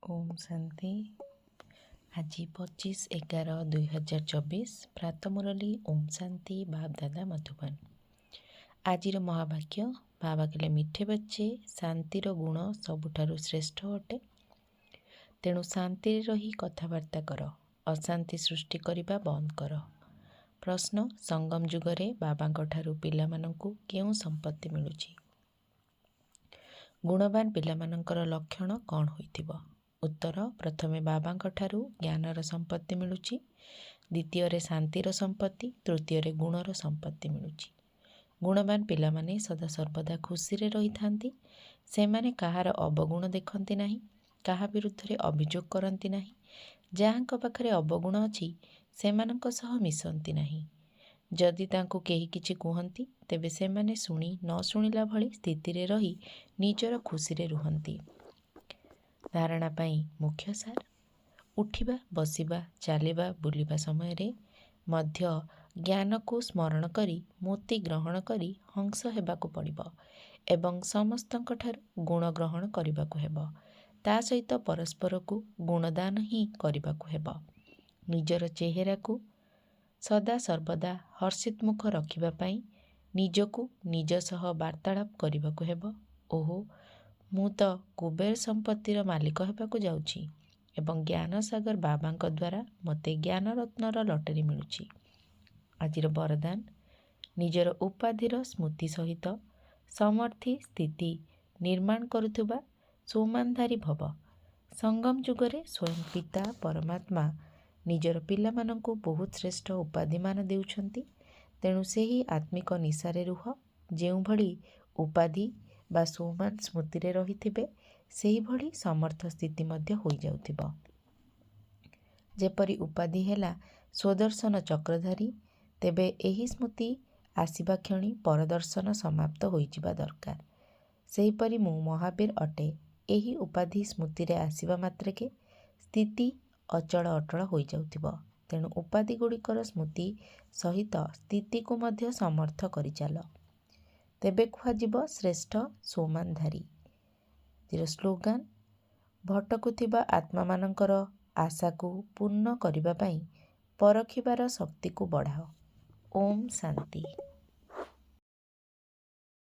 ओम शांति। आज 25/11/2024 प्रातः मुरली ओम शांति बाप दादा मधुबन। आजिर महावाक्य बाबा कहले मिठे बच्चे शांतिर गुण सबुठारु श्रेष्ठ अटे, तेणु शांति रही कथबार्ता कर, अशांति सृष्टि करिबा बंद कर। प्रश्न, संगम जुगरे बाबांठारु पिलामानंकु केउं संपत्ति मिलुछि? गुणवान पिलामानंकर लक्षण कौन होइथिबो? उत्तर, प्रथमे बाबांठारु ज्ञानर संपत्ति मिलुछि, द्वितीय शांतिर संपत्ति, तृतीय गुणर संपत्ति मिलुछि। गुणवान पिलामाने सदा सर्वदा खुशी रे रही थांती। सेमाने कहार अवगुण देखंती नाही, कहा विरुद्धरे अभियोग करंती नाही। जाहांक पाखरे अवगुण अछि सेमानंक सह मिसंती नाही। जदि तांको केही किछि कुहंती तेबे सेमाने शुणी न शुणिला भली स्थिति रे रही निजर खुशी रे रुहंती। धारणा पाई मुख्य सार, उठिबा, बसिबा, चालिबा, बुलिबा समय रे मध्य ज्ञान को स्मरण करी मोती ग्रहण करी हंस हेबाकु पड़िबो एवं समस्तंक ठारु गुण ग्रहण करिबाकु हेबो। ता सहित परस्पर को गुणदान ही करिबाकु हेबो। निजर चेहरा को सदा सर्वदा हर्षित मुख रखिबा पाई निजकु निज सह वार्तालाप करिबाकु हेबो। ओहो, मु तो कुबेर संपत्तिर मालिक हेबाकु जाउछि एवं ज्ञान सागर बाबांक द्वारा मते ज्ञान रत्नर लटरी मिलुछि। आजिर वरदान, निजर उपाधिर स्मृति सहित समर्थी स्थिति निर्माण करुथुबा सौमानधारी भव। संगम जुगरे स्वयं पिता परमात्मा निजर पिलामानंकु बहुत श्रेष्ठ उपाधिमान देउछंती। तेणु सेही आत्मिक निशारे रुह। जेउ भली उपाधि बा सौमान स्मृति रे रहिथिबे सेही भली समर्थ स्थिति मध्य होई जाउथिबो। जेपरि उपाधि हेला स्वदर्शन चक्रधारी, तेबे एही स्मृति आसिबा क्षणी परदर्शन समाप्त होइजिबा दरकार। सेहीपरि मु महावीर अटे, एही उपाधि स्मृति रे आसिबा मात्रके स्थिति अचल अटल होई जाउथिबो। तेणु उपाधि गुड़िकर स्मृति सहित स्थिति को मध्य समर्थ करि चाल, तेबे कुहाजिबो श्रेष्ठ सौमानधारी। स्लोगान, भटकुथिबा आत्मा मानंकर आशा को पूर्ण करिबा पाई परखिबार शक्ति को बढ़ाओ। ओम शांति।